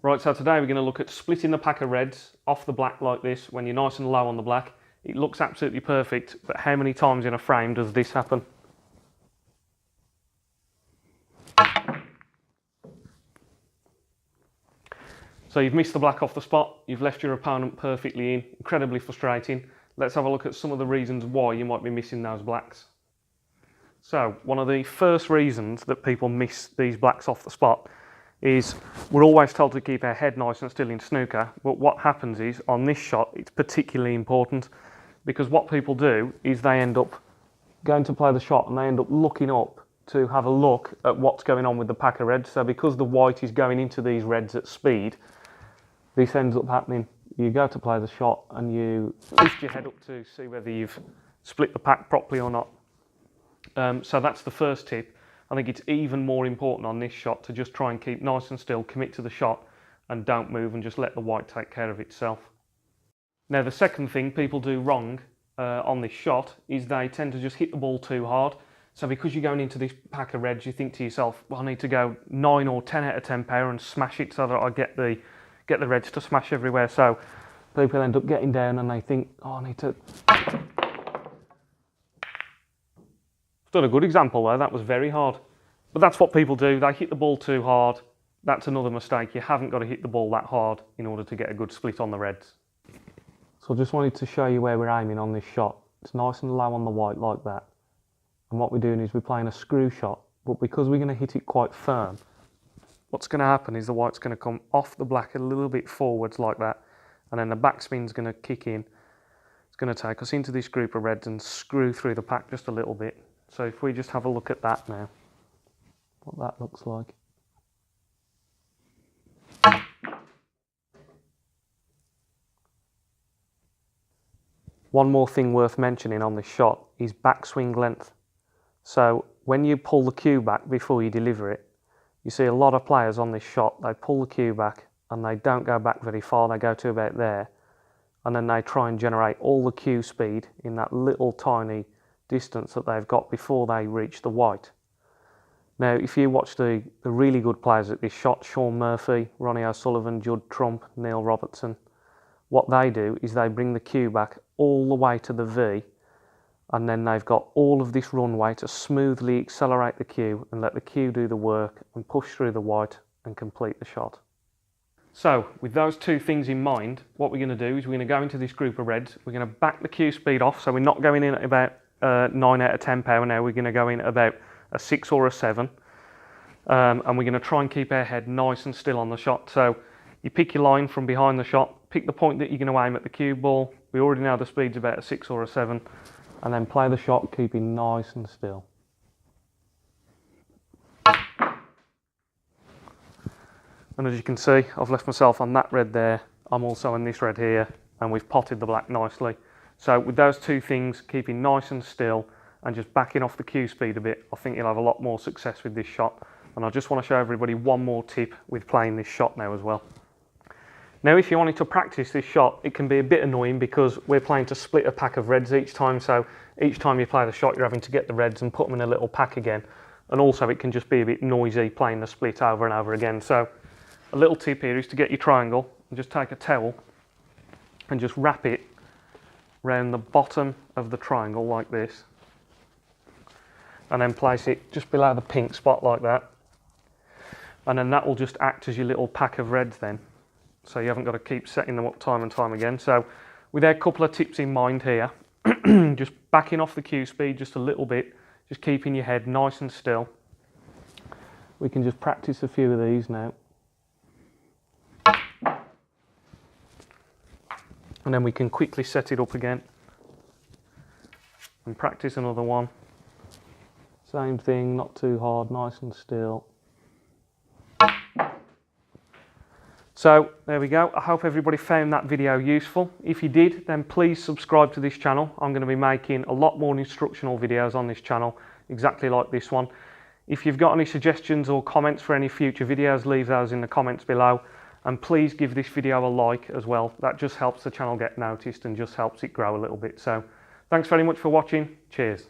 Right, so today we're going to look at splitting the pack of reds off the black like this when you're nice and low on the black. It looks absolutely perfect, but how many times in a frame does this happen? So you've missed the black off the spot, you've left your opponent perfectly in, incredibly frustrating. Let's have a look at some of the reasons why you might be missing those blacks. So one of the first reasons that people miss these blacks off the spot is we're always told to keep our head nice and still in snooker, but what happens is on this shot it's particularly important because what people do is they end up going to play the shot and they end up looking up to have a look at what's going on with the pack of reds. So because the white is going into these reds at speed, this ends up happening. You go to play the shot and you lift your head up to see whether you've split the pack properly or not. So that's the first tip. I think it's even more important on this shot to just try and keep nice and still, commit to the shot and don't move and just let the white take care of itself. Now the second thing people do wrong on this shot is they tend to just hit the ball too hard. So because you're going into this pack of reds, you think to yourself, well, I need to go 9 or 10 out of 10 power and smash it so that I get the reds to smash everywhere. So people end up getting down and they think, oh, I need to... Done a good example there, that was very hard. But that's what people do, they hit the ball too hard. That's another mistake, you haven't got to hit the ball that hard in order to get a good split on the reds. So I just wanted to show you where we're aiming on this shot. It's nice and low on the white like that. And what we're doing is we're playing a screw shot, but because we're going to hit it quite firm, what's going to happen is the white's going to come off the black a little bit forwards like that, and then the backspin's going to kick in. It's going to take us into this group of reds and screw through the pack just a little bit. So if we just have a look at that now, what that looks like. One more thing worth mentioning on this shot is backswing length. So when you pull the cue back before you deliver it, you see a lot of players on this shot, they pull the cue back and they don't go back very far, they go to about there, and then they try and generate all the cue speed in that little tiny distance that they've got before they reach the white. Now if you watch the really good players at this shot, Sean Murphy, Ronnie O'Sullivan, Judd Trump, Neil Robertson, what they do is they bring the cue back all the way to the V, and then they've got all of this runway to smoothly accelerate the cue and let the cue do the work and push through the white and complete the shot. So with those two things in mind, what we're going to do is we're going to go into this group of reds, we're going to back the cue speed off, so we're not going in at about 9 out of 10 power now, we're going to go in at about a 6 or a 7, and we're going to try and keep our head nice and still on the shot. So you pick your line from behind the shot, pick the point that you're going to aim at the cue ball, we already know the speed's about a 6 or a 7, and then play the shot keeping nice and still. And as you can see, I've left myself on that red there, I'm also on this red here, and we've potted the black nicely. So with those two things, keeping nice and still and just backing off the cue speed a bit, I think you'll have a lot more success with this shot. And I just want to show everybody one more tip with playing this shot now as well. Now if you wanted to practice this shot, it can be a bit annoying because we're playing to split a pack of reds each time, so each time you play the shot you're having to get the reds and put them in a little pack again. And also it can just be a bit noisy playing the split over and over again. So a little tip here is to get your triangle and just take a towel and just wrap it round the bottom of the triangle like this, and then place it just below the pink spot like that, and then that will just act as your little pack of reds then, so you haven't got to keep setting them up time and time again. So with a couple of tips in mind here, just backing off the cue speed just a little bit, just keeping your head nice and still. We can just practice a few of these now. And then we can quickly set it up again and practice another one. Same thing, not too hard, nice and still. So there we go. I hope everybody found that video useful. If you did, then please subscribe to this channel. I'm going to be making a lot more instructional videos on this channel, exactly like this one. If you've got any suggestions or comments for any future videos, leave those in the comments below. And please give this video a like as well. That just helps the channel get noticed and just helps it grow a little bit. So thanks very much for watching. Cheers.